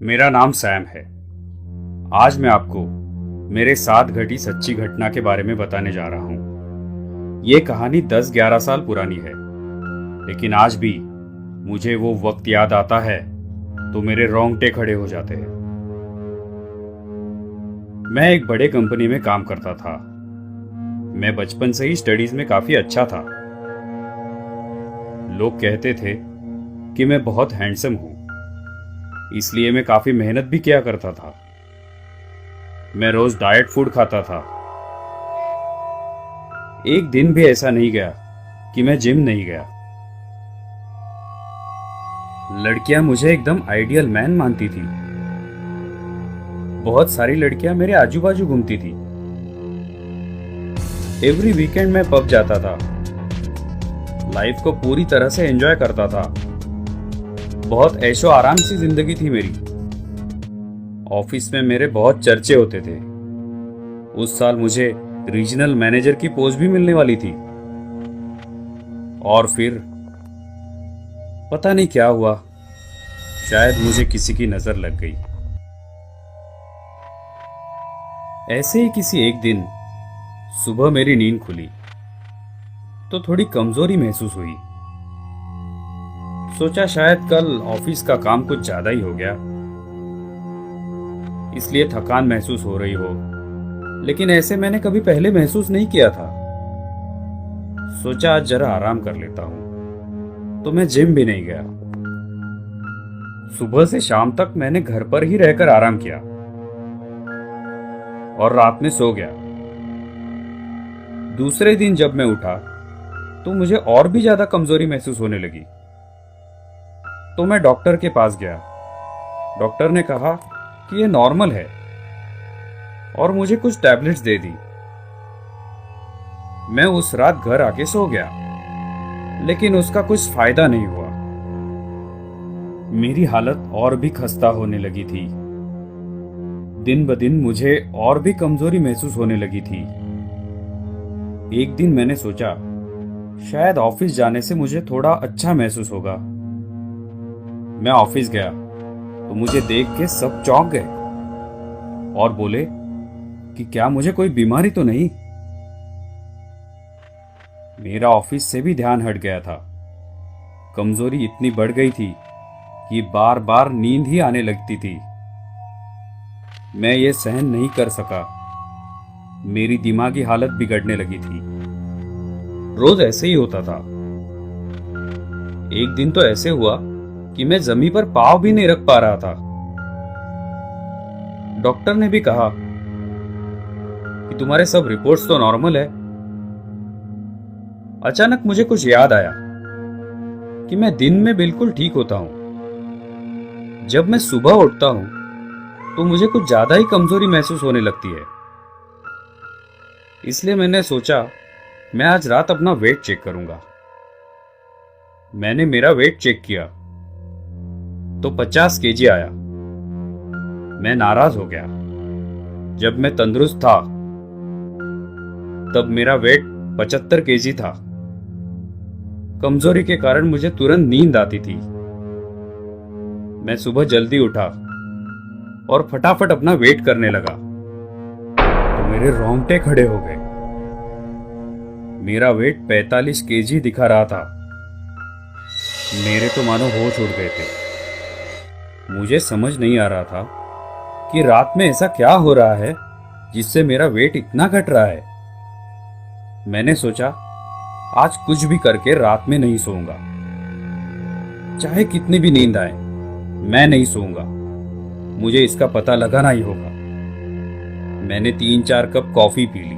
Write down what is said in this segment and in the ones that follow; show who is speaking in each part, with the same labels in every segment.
Speaker 1: मेरा नाम सैम है। आज मैं आपको मेरे साथ घटी सच्ची घटना के बारे में बताने जा रहा हूँ। ये कहानी 10-11 साल पुरानी है, लेकिन आज भी मुझे वो वक्त याद आता है तो मेरे रोंगटे खड़े हो जाते हैं। मैं एक बड़े कंपनी में काम करता था। मैं बचपन से ही स्टडीज में काफी अच्छा था। लोग कहते थे कि मैं बहुत हैंडसम हूं, इसलिए मैं काफी मेहनत भी किया करता था। मैं रोज डाइट फूड खाता था। एक दिन भी ऐसा नहीं गया कि मैं जिम नहीं गया। लड़कियां मुझे एकदम आइडियल मैन मानती थी। बहुत सारी लड़कियां मेरे आजू बाजू घूमती थी। एवरी वीकेंड मैं पब जाता था। लाइफ को पूरी तरह से एंजॉय करता था। बहुत ऐशो आराम सी जिंदगी थी मेरी। ऑफिस में मेरे बहुत चर्चे होते थे। उस साल मुझे रीजनल मैनेजर की पोस्ट भी मिलने वाली थी। और फिर पता नहीं क्या हुआ, शायद मुझे किसी की नजर लग गई। ऐसे ही किसी एक दिन सुबह मेरी नींद खुली तो थोड़ी कमजोरी महसूस हुई। सोचा शायद कल ऑफिस का काम कुछ ज्यादा ही हो गया, इसलिए थकान महसूस हो रही हो। लेकिन ऐसे मैंने कभी पहले महसूस नहीं किया था। सोचा आज जरा आराम कर लेता हूं, तो मैं जिम भी नहीं गया। सुबह से शाम तक मैंने घर पर ही रहकर आराम किया और रात में सो गया। दूसरे दिन जब मैं उठा तो मुझे और भी ज्यादा कमजोरी महसूस होने लगी। तो मैं डॉक्टर के पास गया। डॉक्टर ने कहा कि यह नॉर्मल है और मुझे कुछ टैबलेट्स दे दी। मैं उस रात घर आके सो गया, लेकिन उसका कुछ फायदा नहीं हुआ। मेरी हालत और भी खस्ता होने लगी थी। दिन ब दिन मुझे और भी कमजोरी महसूस होने लगी थी। एक दिन मैंने सोचा शायद ऑफिस जाने से मुझे थोड़ा अच्छा महसूस होगा। मैं ऑफिस गया तो मुझे देख के सब चौंक गए और बोले कि क्या मुझे कोई बीमारी तो नहीं। मेरा ऑफिस से भी ध्यान हट गया था। कमजोरी इतनी बढ़ गई थी कि बार बार नींद ही आने लगती थी। मैं ये सहन नहीं कर सका। मेरी दिमागी हालत बिगड़ने लगी थी। रोज ऐसे ही होता था। एक दिन तो ऐसे हुआ कि मैं जमीन पर पाँव भी नहीं रख पा रहा था। डॉक्टर ने भी कहा कि तुम्हारे सब रिपोर्ट्स तो नॉर्मल है। अचानक मुझे कुछ याद आया कि मैं दिन में बिल्कुल ठीक होता हूं। जब मैं सुबह उठता हूं तो मुझे कुछ ज्यादा ही कमजोरी महसूस होने लगती है। इसलिए मैंने सोचा मैं आज रात अपना वेट चेक करूंगा। मैंने मेरा वेट चेक किया तो 50 केजी आया। मैं नाराज हो गया। जब मैं तंदुरुस्त था तब मेरा वेट 75 केजी था। कमजोरी के कारण मुझे तुरंत नींद आती थी। मैं सुबह जल्दी उठा और फटाफट अपना वेट करने लगा तो मेरे रोंगटे खड़े हो गए। मेरा वेट 45 केजी दिखा रहा था। मेरे तो मानो होश उड़ गए थे। मुझे समझ नहीं आ रहा था कि रात में ऐसा क्या हो रहा है जिससे मेरा वेट इतना घट रहा है। मैंने सोचा आज कुछ भी करके रात में नहीं सोऊंगा। चाहे कितनी भी नींद आए, मैं नहीं सोऊंगा। मुझे इसका पता लगाना ही होगा। मैंने 3-4 कप कॉफी पी ली।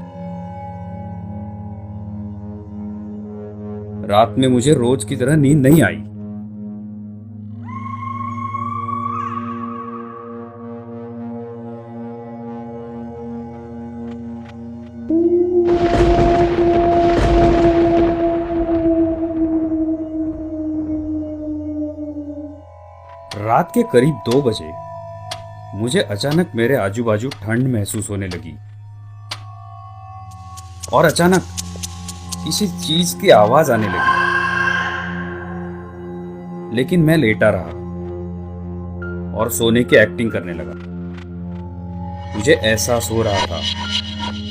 Speaker 1: रात में मुझे रोज की तरह नींद नहीं आई। रात के करीब 2 बजे मुझे अचानक मेरे आजू बाजू ठंड महसूस होने लगी और अचानक किसी चीज की आवाज आने लगी। लेकिन मैं लेटा रहा। और सोने की एक्टिंग करने लगा। मुझे एहसास हो रहा था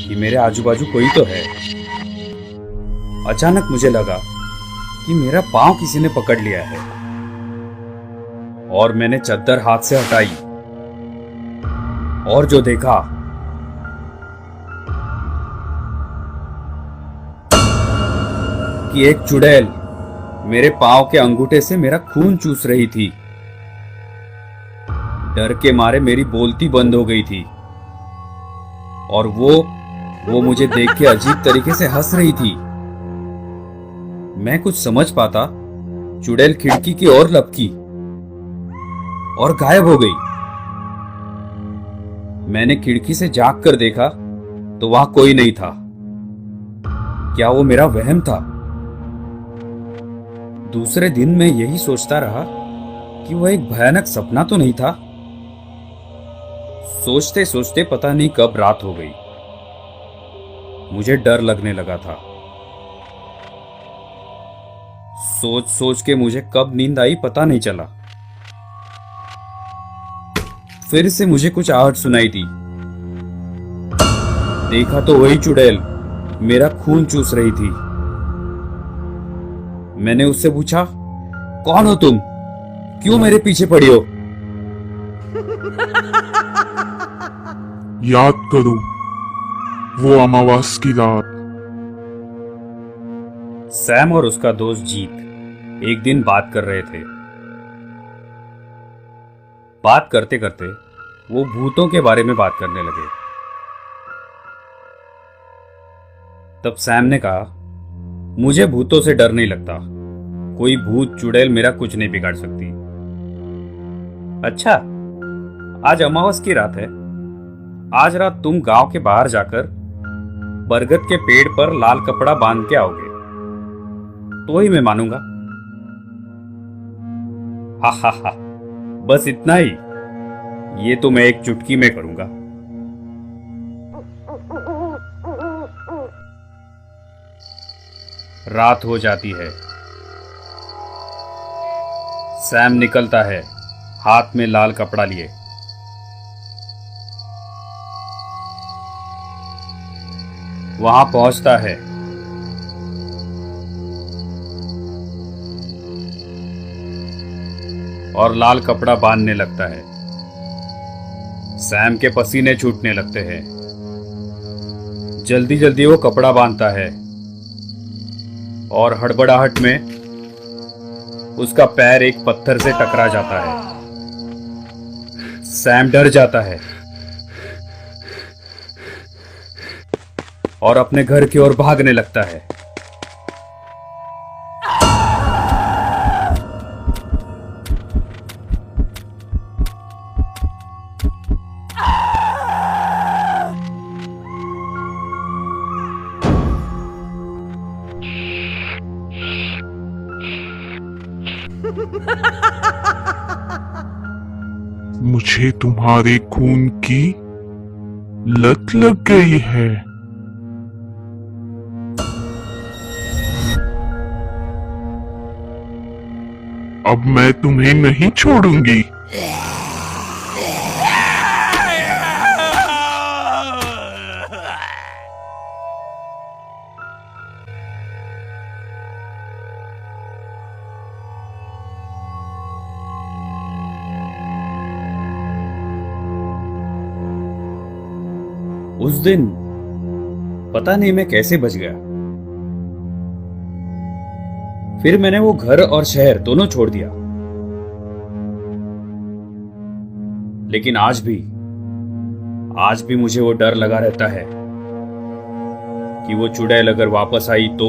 Speaker 1: कि मेरे आजू बाजू कोई तो है। अचानक मुझे लगा कि मेरा पांव किसी ने पकड़ लिया है और मैंने चद्दर हाथ से हटाई और जो देखा कि एक चुड़ैल मेरे पांव के अंगूठे से मेरा खून चूस रही थी। डर के मारे मेरी बोलती बंद हो गई थी और वो मुझे देख के अजीब तरीके से हंस रही थी। मैं कुछ समझ पाता चुड़ैल खिड़की की ओर लपकी और गायब हो गई। मैंने खिड़की से झांक कर देखा तो वहां कोई नहीं था। क्या वो मेरा वहम था? दूसरे दिन मैं यही सोचता रहा कि वह एक भयानक सपना तो नहीं था। सोचते सोचते पता नहीं कब रात हो गई। मुझे डर लगने लगा था। सोच सोच के मुझे कब नींद आई पता नहीं चला। फिर से मुझे कुछ आहट सुनाई दी। देखा तो वही चुड़ैल मेरा खून चूस रही थी। मैंने उससे पूछा, कौन हो तुम? क्यों मेरे पीछे पड़ी हो?
Speaker 2: याद करो वो अमावस की रात।
Speaker 1: सैम और उसका दोस्त जीत एक दिन बात कर रहे थे। बात करते करते वो भूतों के बारे में बात करने लगे। तब सैम ने कहा, मुझे भूतों से डर नहीं लगता। कोई भूत चुड़ैल मेरा कुछ नहीं बिगाड़ सकती। अच्छा, आज अमावस की रात है। आज रात तुम गांव के बाहर जाकर बरगद के पेड़ पर लाल कपड़ा बांध के आओगे तो ही मैं मानूंगा। हा हा हा, बस इतना ही? ये तो मैं एक चुटकी में करूंगा। रात हो जाती है। सैम निकलता है हाथ में लाल कपड़ा लिए। वहां पहुंचता है। और लाल कपड़ा बांधने लगता है। सैम के पसीने छूटने लगते हैं। जल्दी जल्दी वो कपड़ा बांधता है और हड़बड़ाहट में उसका पैर एक पत्थर से टकरा जाता है। सैम डर जाता है और अपने घर की ओर भागने लगता है।
Speaker 2: मुझे तुम्हारे खून की लत लग गई है। अब मैं तुम्हें नहीं छोड़ूंगी।
Speaker 1: उस दिन पता नहीं मैं कैसे बच गया। फिर मैंने वो घर और शहर दोनों छोड़ दिया। लेकिन आज भी मुझे वो डर लगा रहता है कि वो चुड़ैल अगर वापस आई तो